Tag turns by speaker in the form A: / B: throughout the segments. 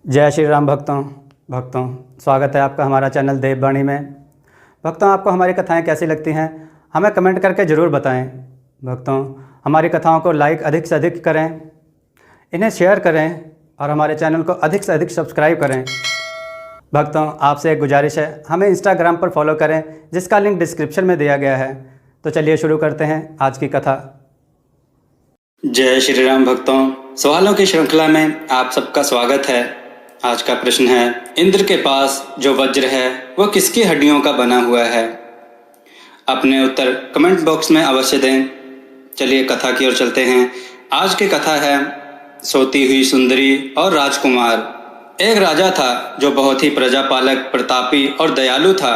A: जय श्री राम भक्तों स्वागत है आपका हमारा चैनल देववाणी में। भक्तों, आपको हमारी कथाएं कैसी लगती हैं हमें कमेंट करके ज़रूर बताएं। भक्तों, हमारी कथाओं को लाइक अधिक से अधिक करें, इन्हें शेयर करें और हमारे चैनल को अधिक से अधिक सब्सक्राइब करें। भक्तों, आपसे एक गुजारिश है, हमें इंस्टाग्राम पर फॉलो करें जिसका लिंक डिस्क्रिप्शन में दिया गया है। तो चलिए शुरू करते हैं आज की कथा।
B: जय श्री राम भक्तों, सवालों की श्रृंखला में आप सबका स्वागत है। आज का प्रश्न है, इंद्र के पास जो वज्र है वह किसकी हड्डियों का बना हुआ है? अपने उत्तर कमेंट बॉक्स में अवश्य दें। चलिए कथा की ओर चलते हैं। आज की कथा है सोती हुई सुंदरी और राजकुमार। एक राजा था जो बहुत ही प्रजापालक, प्रतापी और दयालु था।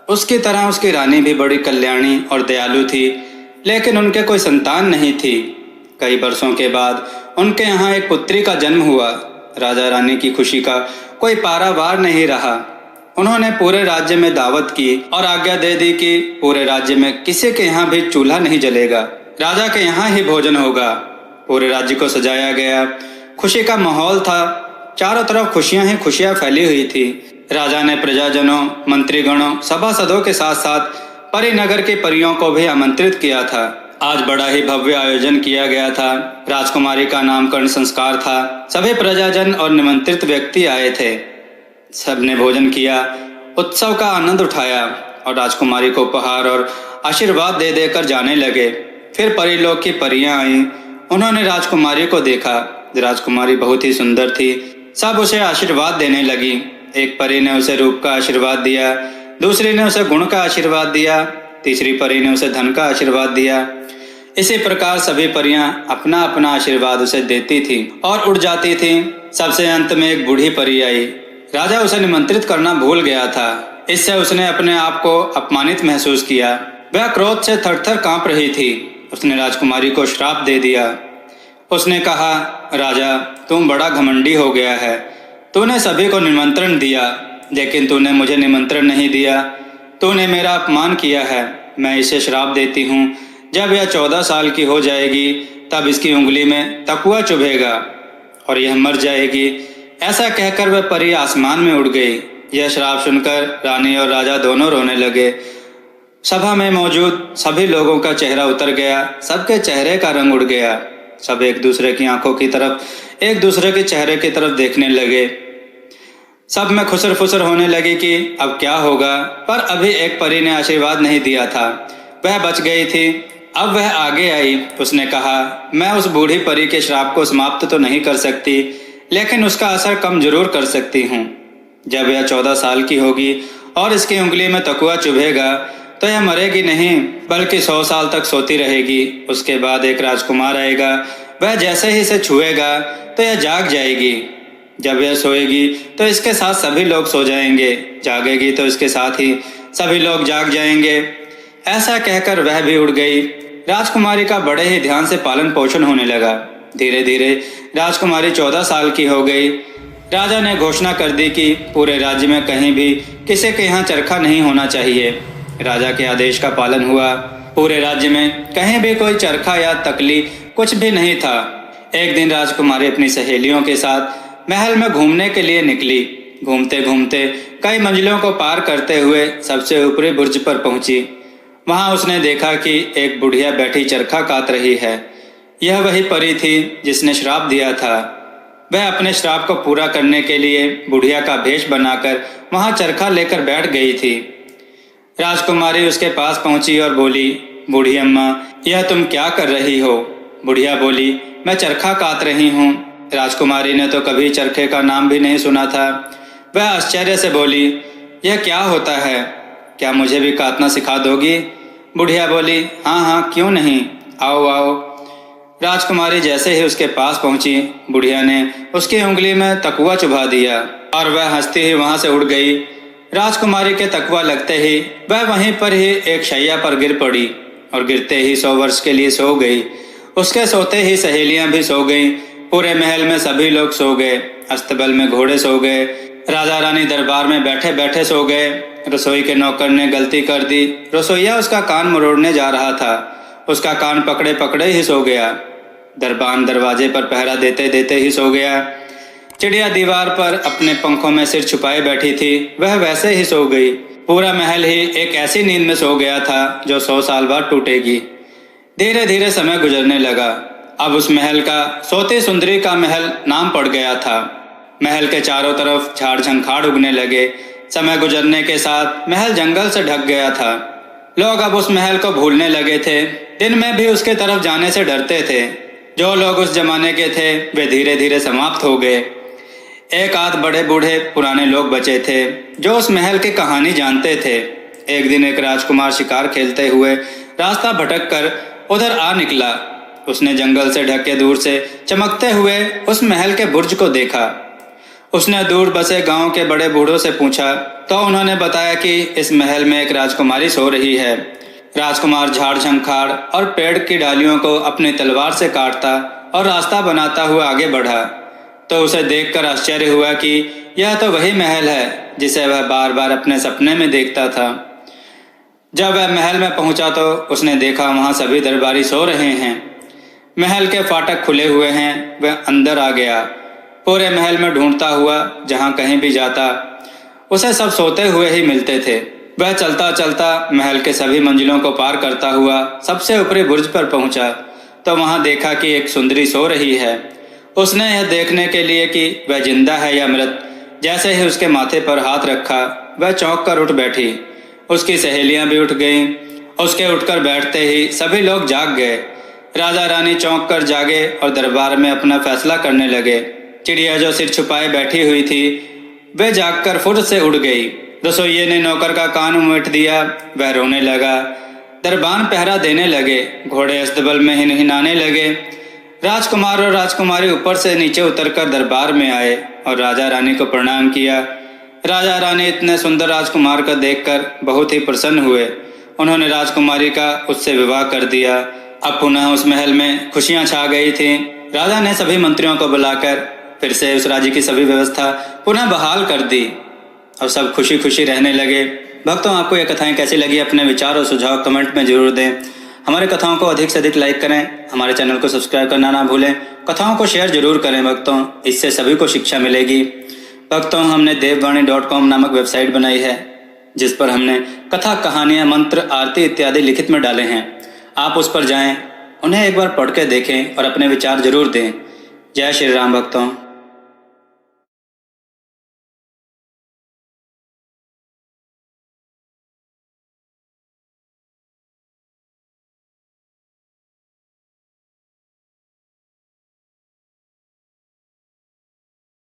B: उसकी तरह उसकी रानी भी बड़ी कल्याणी और दयालु थी, लेकिन उनके कोई संतान नहीं थी। कई वर्षों के बाद उनके यहाँ एक पुत्री का जन्म हुआ। राजा रानी की खुशी का कोई पारावार नहीं रहा। उन्होंने पूरे राज्य में दावत की और आज्ञा दे दी कि पूरे राज्य में किसी के यहाँ भी चूल्हा नहीं जलेगा, राजा के यहाँ ही भोजन होगा। पूरे राज्य को सजाया गया, खुशी का माहौल था। चारों तरफ खुशियां ही खुशियां फैली हुई थी। राजा ने प्रजाजनों, मंत्रीगणों, सभासदों के साथ साथ परिनगर की परियों को भी आमंत्रित किया था। आज बड़ा ही भव्य आयोजन किया गया था। राजकुमारी का नामकरण संस्कार था। सभी प्रजाजन और निमंत्रित व्यक्ति आए थे। सबने भोजन किया, उत्सव का आनंद उठाया और राजकुमारी को उपहार और आशीर्वाद दे देकर जाने लगे। फिर परिलोक की परियां आईं। उन्होंने राजकुमारी को देखा। राजकुमारी बहुत ही सुंदर थी। सब उसे आशीर्वाद देने लगी। एक परी ने उसे रूप का आशीर्वाद दिया, दूसरी ने उसे गुण का आशीर्वाद दिया, तीसरी परी ने उसे धन का आशीर्वाद दिया। इसी प्रकार सभी परियां अपना अपना आशीर्वाद उसे देती थी और उड़ जाती थी। सबसे अंत में एक बूढ़ी परी आई। राजा उसे निमंत्रित करना भूल गया था। इससे उसने अपने आप को अपमानित महसूस किया। वह क्रोध से थरथर कांप रही थी। उसने राजकुमारी को श्राप दे दिया। उसने कहा, राजा, तुम बड़ा घमंडी हो गया है। तूने सभी को निमंत्रण दिया, लेकिन तूने मुझे निमंत्रण नहीं दिया। तूने मेरा अपमान किया है। मैं इसे श्राप देती हूँ, जब यह 14 साल की हो जाएगी तब इसकी उंगली में तकुआ चुभेगा और यह मर जाएगी। ऐसा कहकर वह परी आसमान में उड़ गई। यह श्राप सुनकर रानी और राजा दोनों रोने लगे। सभा में मौजूद सभी लोगों का चेहरा उतर गया। सबके चेहरे का रंग उड़ गया। सब एक दूसरे की आंखों की तरफ, एक दूसरे के चेहरे की तरफ देखने लगे। सब में खुसर फुसर होने लगी कि अब क्या होगा। पर अभी एक परी ने आशीर्वाद नहीं दिया था, वह बच गई थी। अब वह आगे आई। उसने कहा, मैं उस बूढ़ी परी के श्राप को समाप्त तो नहीं कर सकती, लेकिन उसका असर कम जरूर कर सकती हूँ। जब यह 14 साल की होगी और इसकी उंगली में तकुआ चुभेगा तो यह मरेगी नहीं, बल्कि 100 साल तक सोती रहेगी। उसके बाद एक राजकुमार आएगा। वह जैसे ही इसे छुएगा तो यह जाग जाएगी। जब यह सोएगी तो इसके साथ सभी लोग सो जाएंगे, जागेगी तो इसके साथ ही सभी लोग जाग जाएंगे। ऐसा कहकर वह भी उड़ गई। राजकुमारी का बड़े ही ध्यान से पालन पोषण होने लगा। धीरे धीरे राजकुमारी 14 साल की हो गई। राजा ने घोषणा कर दी कि पूरे राज्य में कहीं भी किसी के यहाँ चरखा नहीं होना चाहिए। राजा के आदेश का पालन हुआ। पूरे राज्य में कहीं भी कोई चरखा या तकली कुछ भी नहीं था। एक दिन राजकुमारी अपनी सहेलियों के साथ महल में घूमने के लिए निकली। घूमते घूमते कई मंजिलों को पार करते हुए सबसे ऊपरी बुर्ज पर पहुंची। वहां उसने देखा कि एक बुढ़िया बैठी चरखा कात रही है। यह वही परी थी जिसने श्राप दिया था। वह अपने श्राप को पूरा करने के लिए बुढ़िया का भेष बनाकर वहां चरखा लेकर बैठ गई थी। राजकुमारी उसके पास पहुंची और बोली, बूढ़ी अम्मा, यह तुम क्या कर रही हो? बुढ़िया बोली, मैं चरखा कात रही हूँ। राजकुमारी ने तो कभी चरखे का नाम भी नहीं सुना था। वह आश्चर्य से बोली, यह क्या होता है? क्या मुझे भी काटना सिखा दोगी? बुढ़िया बोली, हाँ हाँ, क्यों नहीं, आओ आओ। राजकुमारी जैसे ही उसके पास पहुंची, बुढ़िया ने उसकी उंगली में तकुआ चुभा दिया और वह हंसती ही वहां से उड़ गई। राजकुमारी के तकुआ लगते ही वह वहीं पर ही एक शैया पर गिर पड़ी और गिरते ही 100 वर्ष के लिए सो गई। उसके सोते ही सहेलियां भी सो गईं। पूरे महल में सभी लोग सो गए। अस्तबल में घोड़े सो गए। राजा रानी दरबार में बैठे बैठे सो गए। रसोई के नौकर ने गलती कर दी। रसोइया उसका कान मरोड़ने जा रहा था, उसका कान पकड़े पकड़े ही सो गया। दरबान दरवाजे पर पहरा देते देते ही सो गया। चिड़िया दीवार पर अपने पंखों में सिर छुपाए बैठी थी, वह वैसे ही सो गई। पूरा महल ही एक ऐसी नींद में सो गया था जो 100 साल बाद टूटेगी। धीरे धीरे समय गुजरने लगा। अब उस महल का सोती सुंदरी का महल नाम पड़ गया था। महल के चारों तरफ झाड़ झंखाड़ उगने लगे। समय गुजरने के साथ महल जंगल से ढक गया था। लोग अब उस महल को भूलने लगे थे। दिन में भी उसके तरफ जाने से डरते थे। जो लोग उस जमाने के थे वे धीरे धीरे समाप्त हो गए। एक आध बड़े बूढ़े पुराने लोग बचे थे जो उस महल की कहानी जानते थे। एक दिन एक राजकुमार शिकार खेलते हुए रास्ता भटक कर उधर आ निकला। उसने जंगल से ढके दूर से चमकते हुए उस महल के बुर्ज को देखा। उसने दूर बसे गांव के बड़े बूढ़ों से पूछा तो उन्होंने बताया कि इस महल में एक राजकुमारी सो रही है। राजकुमार झाड़ झंखाड़ और पेड़ की डालियों को अपनी तलवार से काटता और रास्ता बनाता हुआ आगे बढ़ा तो उसे देखकर आश्चर्य हुआ कि यह तो वही महल है जिसे वह बार बार अपने सपने में देखता था। जब वह महल में पहुंचा तो उसने देखा वहां सभी दरबारी सो रहे हैं। महल के फाटक खुले हुए हैं। वह अंदर आ गया। पूरे महल में ढूंढता हुआ जहां कहीं भी जाता उसे सब सोते हुए ही मिलते थे। वह चलता चलता महल के सभी मंजिलों को पार करता हुआ सबसे ऊपरी बुर्ज पर पहुंचा तो वहां देखा कि एक सुंदरी सो रही है। उसने यह देखने के लिए कि वह जिंदा है या मृत, जैसे ही उसके माथे पर हाथ रखा वह चौंक कर उठ बैठी। उसकी सहेलियां भी उठ गईं। उसके उठकर बैठते ही सभी लोग जाग गए। राजा रानी चौंक कर जागे और दरबार में अपना फैसला करने लगे। चिड़िया जो सिर छुपाए बैठी हुई थी वह जागकर फुर्र से उड़ गई। रसोइये ने नौकर का कान उमेट दिया। वह रोने लगा। दरबान पहरा देने लगे। घोड़े अस्तबल में हिनहिनाने लगे। राजकुमार और राजकुमारी ऊपर से नीचे उतरकर दरबार में आए और राजा रानी को प्रणाम किया। राजा रानी इतने सुंदर राजकुमार को देखकर बहुत ही प्रसन्न हुए। उन्होंने राजकुमारी का उससे विवाह कर दिया। अब पुनः उस महल में खुशियां छा गई थी। राजा ने सभी मंत्रियों को बुलाकर फिर से उस राज्य की सभी व्यवस्था पुनः बहाल कर दी और सब खुशी खुशी रहने लगे। भक्तों, आपको ये कथाएं कैसी लगी? अपने विचार और सुझाव कमेंट में जरूर दें। हमारे कथाओं को अधिक से अधिक लाइक करें। हमारे चैनल को सब्सक्राइब करना ना भूलें। कथाओं को शेयर जरूर करें भक्तों, इससे सभी को शिक्षा मिलेगी। भक्तों, हमने devbani.com नामक वेबसाइट बनाई है जिस पर हमने कथा, कहानियाँ, मंत्र, आरती इत्यादि लिखित में डाले हैं। आप उस पर जाएं, उन्हें एक बार पढ़ के देखें और अपने विचार जरूर दें। जय श्री राम भक्तों।